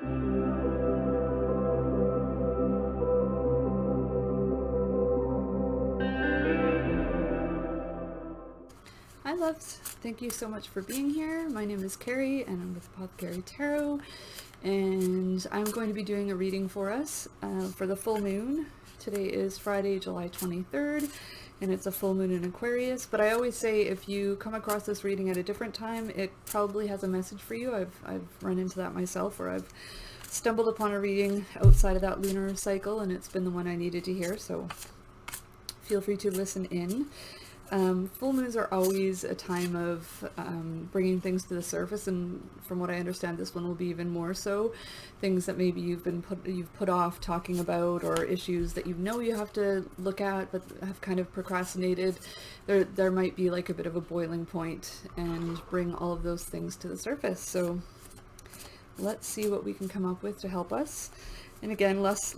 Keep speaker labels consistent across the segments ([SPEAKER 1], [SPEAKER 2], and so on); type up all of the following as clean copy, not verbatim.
[SPEAKER 1] Hi loves, thank you so much for being here. My name is Carrie and I'm with Apothecary Tarot, and I'm going to be doing a reading for us for the full moon. Today is Friday, July 23rd, and it's a full moon in Aquarius, but I always say if you come across this reading at a different time, it probably has a message for you. I've run into that myself, where I've stumbled upon a reading outside of that lunar cycle and it's been the one I needed to hear, so feel free to listen in. Full moons are always a time of bringing things to the surface, and from what I understand, this one will be even more so. Things that maybe you've put off talking about, or issues that you know you have to look at but have kind of procrastinated. There might be like a bit of a boiling point and bring all of those things to the surface. So let's see what we can come up with to help us. And again, less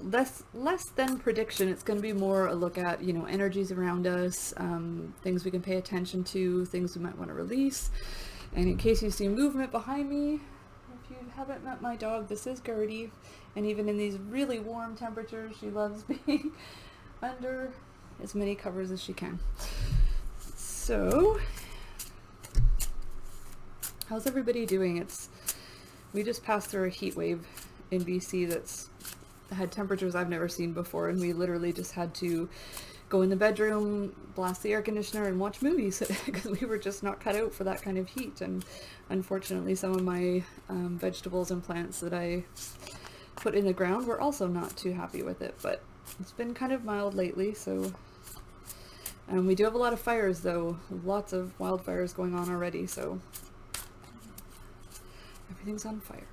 [SPEAKER 1] than prediction. It's going to be more a look at, you know, energies around us, things we can pay attention to, things we might want to release. And in case you see movement behind me, if you haven't met my dog, this is Gertie. And even in these really warm temperatures, she loves being under as many covers as she can. So, how's everybody doing? We just passed through a heat wave in BC that's had temperatures I've never seen before, and we literally just had to go in the bedroom, blast the air conditioner, and watch movies because we were just not cut out for that kind of heat. And unfortunately, some of my vegetables and plants that I put in the ground were also not too happy with it, but it's been kind of mild lately. So we do have a lot of fires though, lots of wildfires going on already, so everything's on fire.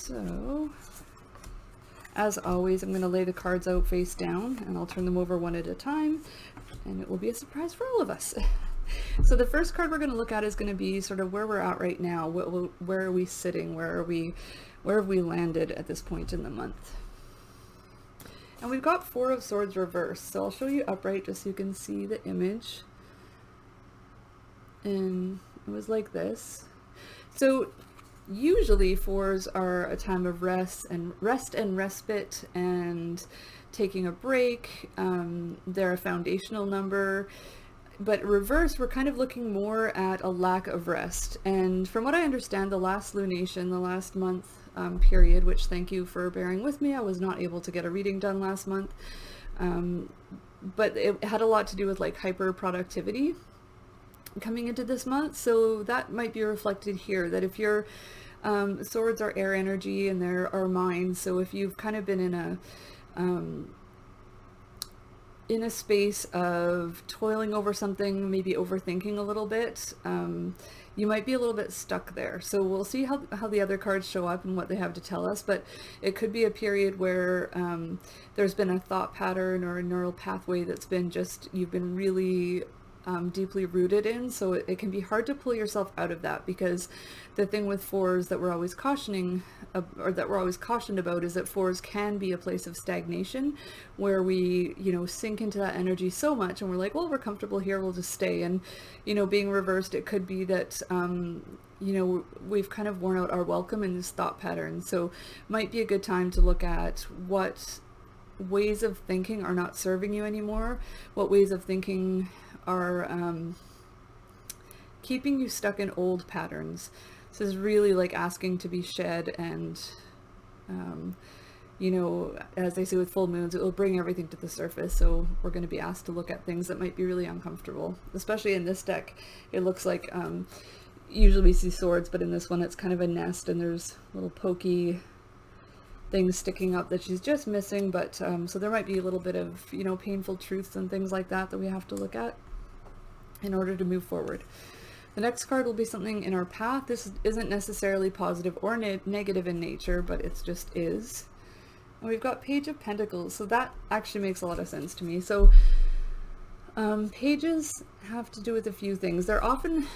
[SPEAKER 1] So, as always, I'm going to lay the cards out face down, and I'll turn them over one at a time, and it will be a surprise for all of us. So the first card we're going to look at is going to be sort of where we're at right now. Where are we sitting? Where have we landed at this point in the month? And we've got Four of Swords reversed, so I'll show you upright just so you can see the image. And it was like this. So usually fours are a time of rest and respite and taking a break. They're a foundational number, but reverse, we're kind of looking more at a lack of rest. And from what I understand, the last lunation, the last month period, which thank you for bearing with me, I was not able to get a reading done last month, but it had a lot to do with like hyper productivity coming into this month. So that might be reflected here, that if your swords are air energy and there are minds, so if you've kind of been in a space of toiling over something, maybe overthinking a little bit, you might be a little bit stuck there. So we'll see how the other cards show up and what they have to tell us, but it could be a period where there's been a thought pattern or a neural pathway that's been just, you've been really deeply rooted in, so it can be hard to pull yourself out of that, because the thing with fours that we're always cautioning, or that we're always cautioned about, is that fours can be a place of stagnation, where we, you know, sink into that energy so much and we're like, well, we're comfortable here, we'll just stay. And, you know, being reversed, it could be that you know, we've kind of worn out our welcome in this thought pattern. So might be a good time to look at what ways of thinking are not serving you anymore, what ways of thinking are keeping you stuck in old patterns. This is really like asking to be shed, and you know, as they say with full moons, it will bring everything to the surface. So we're going to be asked to look at things that might be really uncomfortable, especially in this deck. It looks like usually we see swords, but in this one it's kind of a nest, and there's little pokey things sticking up that she's just missing. But so there might be a little bit of, you know, painful truths and things like that that we have to look at in order to move forward. The next card will be something in our path. This isn't necessarily positive or negative in nature, but it just is. And we've got Page of Pentacles, so that actually makes a lot of sense to me. So pages have to do with a few things. They're often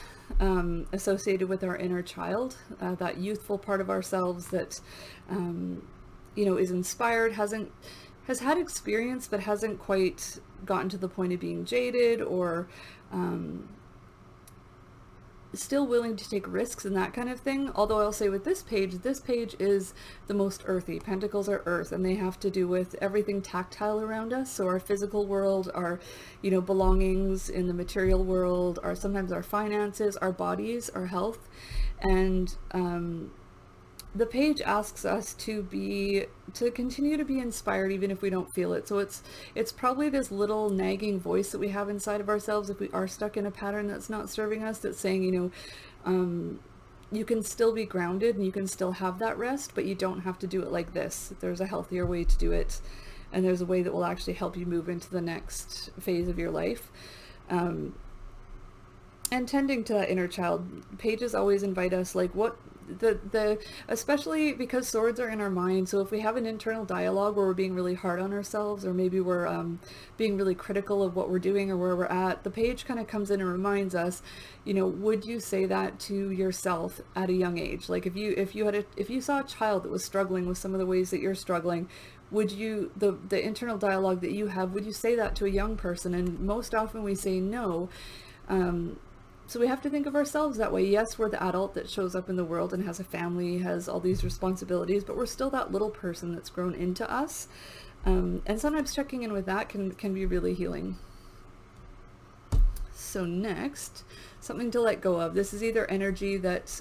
[SPEAKER 1] associated with our inner child, that youthful part of ourselves that you know, is inspired, has had experience, but hasn't quite gotten to the point of being jaded, or still willing to take risks and that kind of thing. Although I'll say with this page is the most earthy. Pentacles are earth, and they have to do with everything tactile around us. So our physical world, our, you know, belongings in the material world, our sometimes our finances, our bodies, our health. And the page asks us to continue to be inspired even if we don't feel it. So it's probably this little nagging voice that we have inside of ourselves if we are stuck in a pattern that's not serving us, that's saying, you know, you can still be grounded and you can still have that rest, but you don't have to do it like this. There's a healthier way to do it, and there's a way that will actually help you move into the next phase of your life. And tending to that inner child, pages always invite us, like, what especially because swords are in our mind. So if we have an internal dialogue where we're being really hard on ourselves, or maybe we're being really critical of what we're doing or where we're at, the page kind of comes in and reminds us, you know, would you say that to yourself at a young age? Like if you saw a child that was struggling with some of the ways that you're struggling, would you, the internal dialogue that you have, would you say that to a young person? And most often we say no. So we have to think of ourselves that way. Yes, we're the adult that shows up in the world and has a family, has all these responsibilities, but we're still that little person that's grown into us. And sometimes checking in with that can be really healing. So next, something to let go of. This is either energy that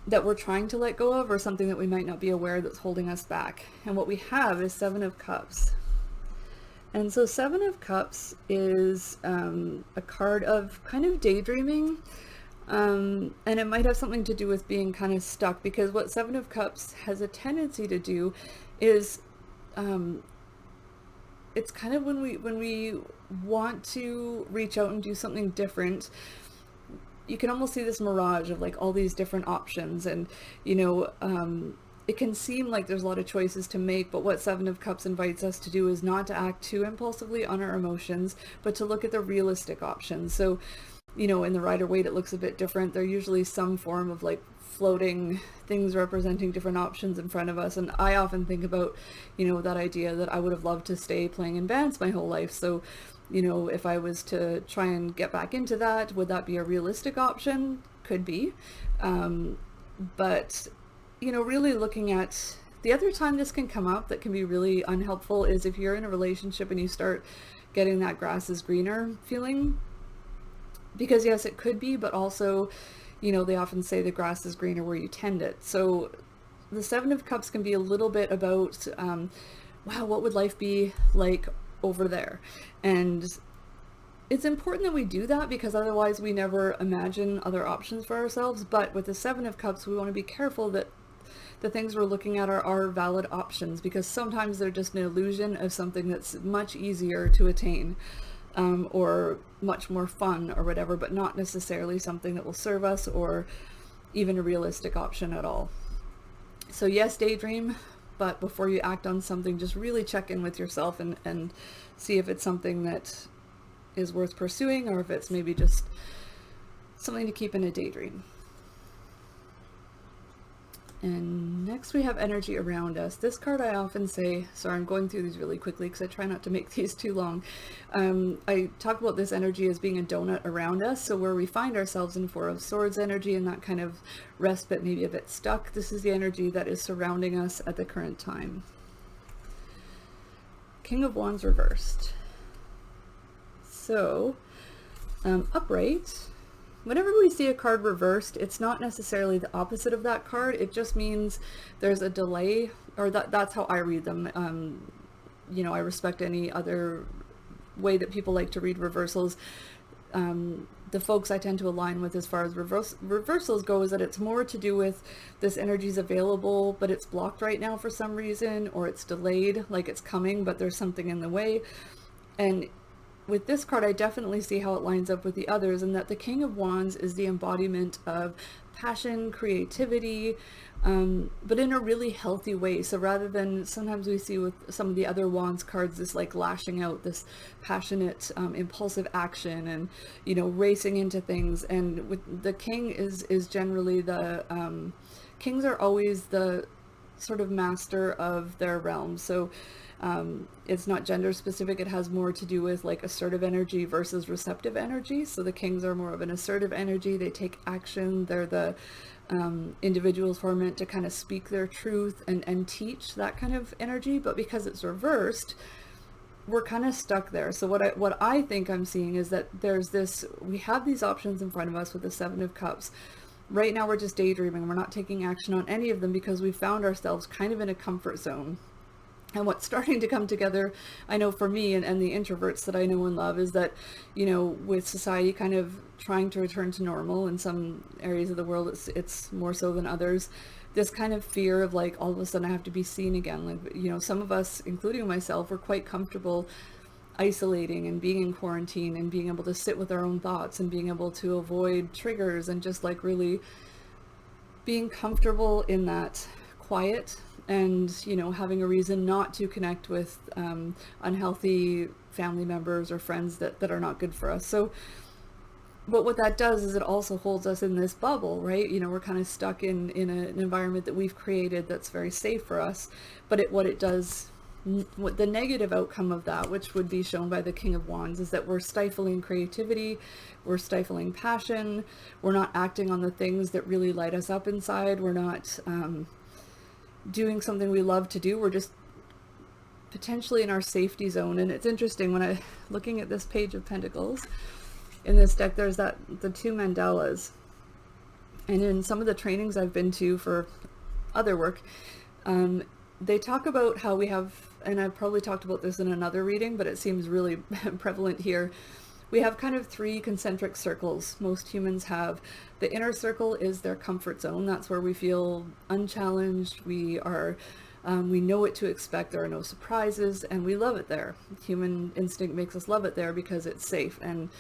[SPEAKER 1] that we're trying to let go of, or something that we might not be aware that's holding us back. And what we have is Seven of Cups. And so Seven of Cups is a card of kind of daydreaming, and it might have something to do with being kind of stuck, because what Seven of Cups has a tendency to do is it's kind of when we want to reach out and do something different, you can almost see this mirage of like all these different options, and you know, it can seem like there's a lot of choices to make, but what Seven of Cups invites us to do is not to act too impulsively on our emotions, but to look at the realistic options. So, you know, in the Rider-Waite, it looks a bit different. They're usually some form of like floating things representing different options in front of us. And I often think about, you know, that idea that I would have loved to stay playing in bands my whole life. So, you know, if I was to try and get back into that, would that be a realistic option? Could be. But you know, really looking at the other time this can come up that can be really unhelpful is if you're in a relationship and you start getting that grass is greener feeling. Because yes, it could be, but also, you know, they often say the grass is greener where you tend it. So the Seven of Cups can be a little bit about, wow, what would life be like over there? And it's important that we do that, because otherwise we never imagine other options for ourselves. But with the Seven of Cups, we want to be careful that the things we're looking at are valid options, because sometimes they're just an illusion of something that's much easier to attain, or much more fun or whatever, but not necessarily something that will serve us or even a realistic option at all. So yes, daydream, but before you act on something, just really check in with yourself and see if it's something that is worth pursuing, or if it's maybe just something to keep in a daydream. And next we have energy around us. This card I often say, sorry, I'm going through these really quickly because I try not to make these too long. I talk about this energy as being a donut around us. So where we find ourselves in Four of Swords energy and that kind of respite, maybe a bit stuck, this is the energy that is surrounding us at the current time. King of Wands reversed. So, upright. Whenever we see a card reversed, it's not necessarily the opposite of that card. It just means there's a delay, or that's how I read them. You know, I respect any other way that people like to read reversals. The folks I tend to align with as far as reversals go is that it's more to do with this energy is available, but it's blocked right now for some reason, or it's delayed, like it's coming, but there's something in the way. And with this card, I definitely see how it lines up with the others, and that the King of Wands is the embodiment of passion, creativity, but in a really healthy way. So rather than sometimes we see with some of the other Wands cards, this like lashing out, this passionate, impulsive action, and, you know, racing into things. And with the King is generally the, Kings are always the sort of master of their realm. So it's not gender specific. It has more to do with like assertive energy versus receptive energy. So the kings are more of an assertive energy. They take action. They're the individuals who are meant to kind of speak their truth and teach, that kind of energy. But because it's reversed, we're kind of stuck there. So what I think I'm seeing is that we have these options in front of us with the Seven of Cups. Right now we're just daydreaming. We're not taking action on any of them because we found ourselves kind of in a comfort zone. And what's starting to come together, I know for me and the introverts that I know and love, is that, you know, with society kind of trying to return to normal in some areas of the world, it's more so than others, this kind of fear of like, all of a sudden I have to be seen again. Like, you know, some of us, including myself, were quite comfortable isolating and being in quarantine and being able to sit with our own thoughts and being able to avoid triggers and just like really being comfortable in that quiet, and, you know, having a reason not to connect with unhealthy family members or friends that are not good for us. So, but what that does is it also holds us in this bubble, right? You know, we're kind of stuck in an environment that we've created that's very safe for us. But what it does, what the negative outcome of that, which would be shown by the King of Wands, is that we're stifling creativity, we're stifling passion, we're not acting on the things that really light us up inside, we're not doing something we love to do, we're just potentially in our safety zone. And it's interesting, when I looking at this Page of Pentacles in this deck, there's the two mandalas, and in some of the trainings I've been to for other work, they talk about how we have, and I've probably talked about this in another reading, but it seems really prevalent here. We have kind of three concentric circles most humans have. The inner circle is their comfort zone. That's where we feel unchallenged. We know what to expect. There are no surprises, and we love it there. Human instinct makes us love it there because it's safe. And,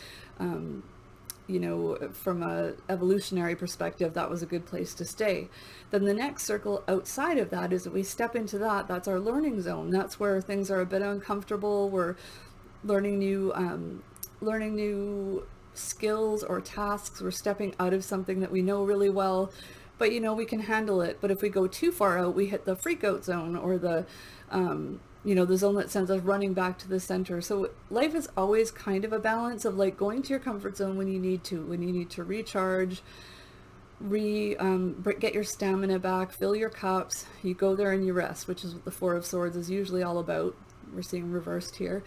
[SPEAKER 1] you know, from a evolutionary perspective, that was a good place to stay. Then the next circle outside of that is that we step into that's our learning zone. That's where things are a bit uncomfortable. We're learning new skills or tasks. We're stepping out of something that we know really well, but, you know, we can handle it. But if we go too far out, we hit the freak out zone, or the you know, the zone that sends us running back to the center. So life is always kind of a balance of like going to your comfort zone when you need to recharge, get your stamina back, fill your cups. You go there and you rest, which is what the Four of Swords is usually all about. We're seeing reversed here.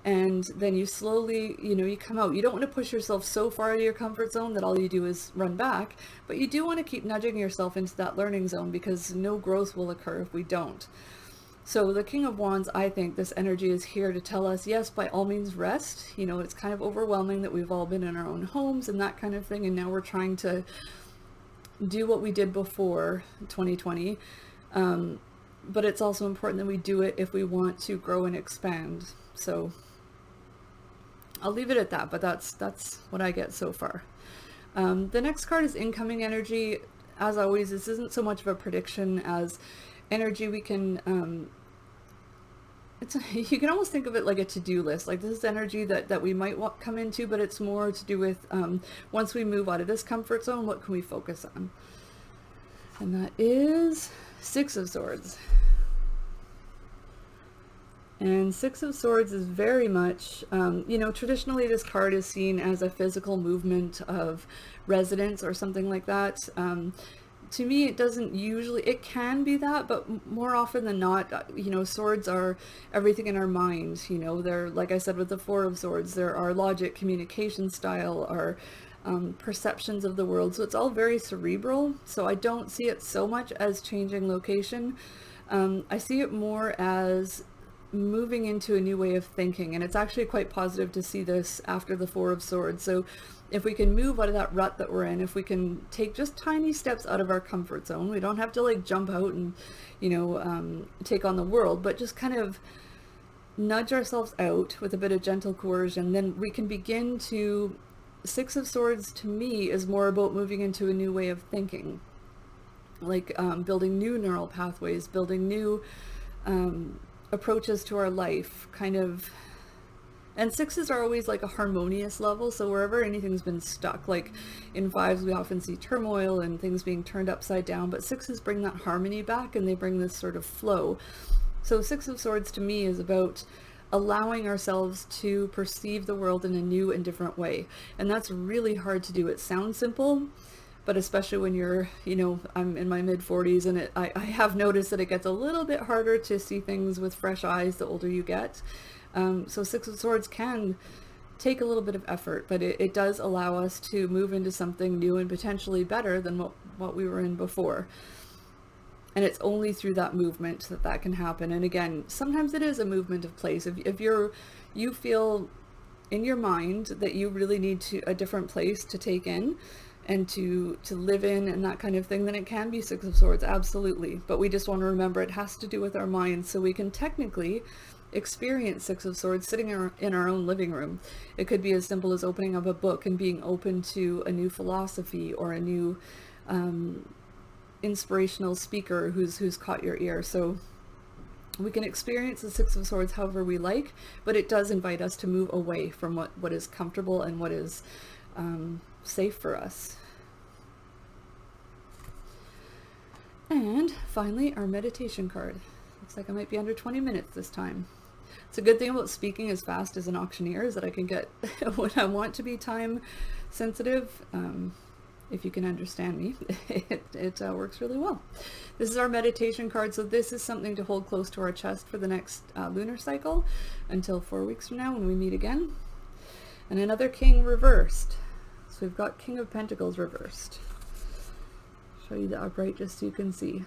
[SPEAKER 1] And then you slowly, you know, you come out. You don't want to push yourself so far out of your comfort zone that all you do is run back, but you do want to keep nudging yourself into that learning zone, because no growth will occur if we don't. So the King of Wands, I think this energy is here to tell us, yes, by all means rest. You know, it's kind of overwhelming that we've all been in our own homes and that kind of thing, and now we're trying to do what we did before 2020. But it's also important that we do it if we want to grow and expand. So I'll leave it at that, but that's what I get so far. The next card is incoming energy. As always, this isn't so much of a prediction as energy we can, you can almost think of it like a to-do list. Like, this is energy that we might come into, but it's more to do with, once we move out of this comfort zone, what can we focus on? And that is Six of Swords. And Six of Swords is very much, you know, traditionally this card is seen as a physical movement of residence or something like that. To me, it doesn't usually, it can be that, but more often than not, you know, swords are everything in our minds. You know, they're, like I said, with the Four of Swords, there are logic, communication style, our perceptions of the world. So it's all very cerebral. So I don't see it so much as changing location. I see it more as moving into a new way of thinking, and it's actually quite positive to see this after the Four of Swords. So if we can move out of that rut that we're in, if we can take just tiny steps out of our comfort zone, we don't have to like jump out and, you know, take on the world, but just kind of nudge ourselves out with a bit of gentle coercion, then we can begin to, Six of Swords to me is more about moving into a new way of thinking, like building new neural pathways, building new approaches to our life, kind of. And sixes are always like a harmonious level, so wherever anything's been stuck, like in fives we often see turmoil and things being turned upside down, but sixes bring that harmony back and they bring this sort of flow. So Six of Swords to me is about allowing ourselves to perceive the world in a new and different way. And that's really hard to do. It sounds simple, but especially when you're, you know, I'm in my mid-40s, and I have noticed that it gets a little bit harder to see things with fresh eyes the older you get. So Six of Swords can take a little bit of effort, but it does allow us to move into something new and potentially better than what we were in before. And it's only through that movement that that can happen. And again, sometimes it is a movement of place. If you feel in your mind that you really need a different place to take in and to live in and that kind of thing, then it can be Six of Swords, absolutely. But we just want to remember it has to do with our mind, so we can technically experience Six of Swords sitting in our own living room. It could be as simple as opening up a book and being open to a new philosophy or a new inspirational speaker who's caught your ear. So we can experience the Six of Swords however we like, but it does invite us to move away from what is comfortable and what is safe for us. And finally, our meditation card. Looks like I might be under 20 minutes this time. It's a good thing about speaking as fast as an auctioneer is that I can get when I want to be time sensitive. If you can understand me, it works really well. This is our meditation card, so this is something to hold close to our chest for the next lunar cycle until 4 weeks from now when we meet again. And another king reversed. So we've got King of Pentacles reversed. Show you the upright just so you can see.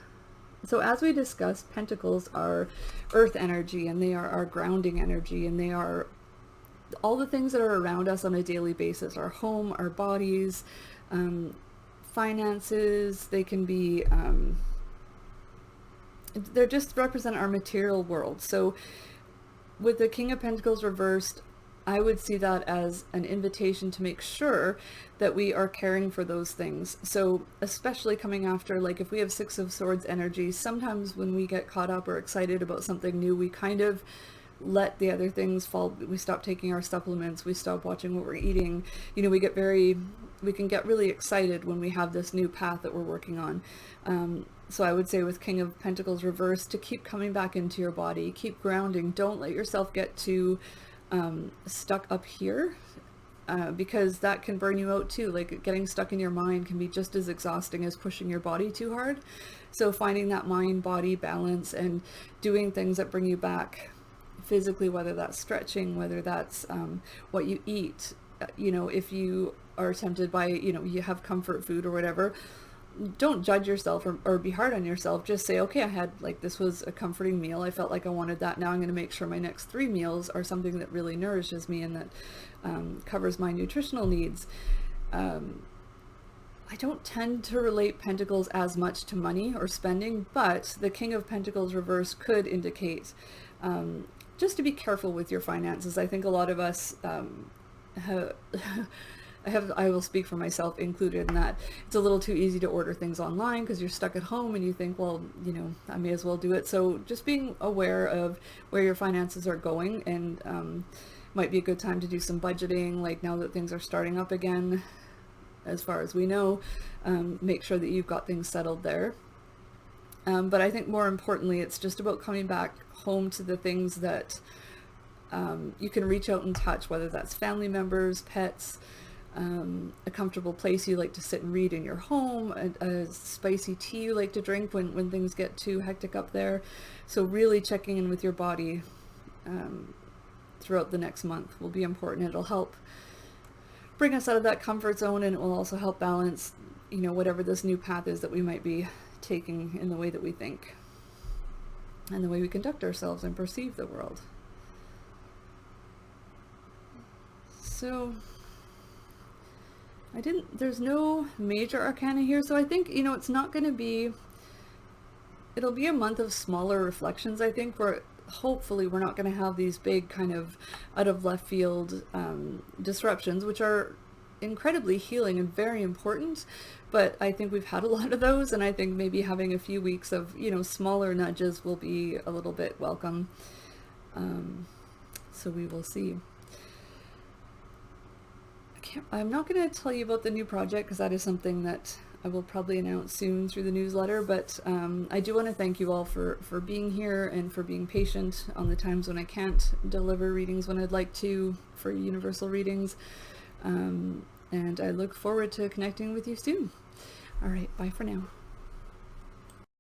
[SPEAKER 1] So as we discussed, pentacles are earth energy, and they are our grounding energy, and they are all the things that are around us on a daily basis, our home, our bodies, finances. They can be, they're just represent our material world. So with the King of Pentacles reversed, I would see that as an invitation to make sure that we are caring for those things. So especially coming after, like if we have Six of Swords energy, sometimes when we get caught up or excited about something new, we kind of let the other things fall. We stop taking our supplements, we stop watching what we're eating. You know, we can get really excited when we have this new path that we're working on. So I would say with King of Pentacles reversed, to keep coming back into your body, keep grounding. Don't let yourself get too stuck up here, because that can burn you out too. Like getting stuck in your mind can be just as exhausting as pushing your body too hard. So finding that mind-body balance and doing things that bring you back physically, whether that's stretching, whether that's what you eat. You know, if you are tempted by, you know, you have comfort food or whatever, don't judge yourself or be hard on yourself. Just say, okay, I had, like, this was a comforting meal. I felt like I wanted that. Now I'm going to make sure my next 3 meals are something that really nourishes me and that covers my nutritional needs. I don't tend to relate pentacles as much to money or spending, but the King of Pentacles reverse could indicate just to be careful with your finances. I think a lot of us I will speak for myself included in that. It's a little too easy to order things online because you're stuck at home and you think, well, you know, I may as well do it. So just being aware of where your finances are going, and might be a good time to do some budgeting, like now that things are starting up again, as far as we know. Make sure that you've got things settled there. But I think more importantly, it's just about coming back home to the things that you can reach out and touch, whether that's family members, pets, a comfortable place you like to sit and read in your home, a spicy tea you like to drink when things get too hectic up there. So really checking in with your body throughout the next month will be important. It'll help bring us out of that comfort zone, and it will also help balance, you know, whatever this new path is that we might be taking in the way that we think and the way we conduct ourselves and perceive the world. So there's no major arcana here, so I think, you know, it's not going to be, it'll be a month of smaller reflections, I think, where hopefully we're not going to have these big kind of out of left field disruptions, which are incredibly healing and very important, but I think we've had a lot of those, and I think maybe having a few weeks of, you know, smaller nudges will be a little bit welcome. So we will see. I'm not going to tell you about the new project because that is something that I will probably announce soon through the newsletter, but I do want to thank you all for being here and for being patient on the times when I can't deliver readings when I'd like to for universal readings. And I look forward to connecting with you soon. All right, bye for now.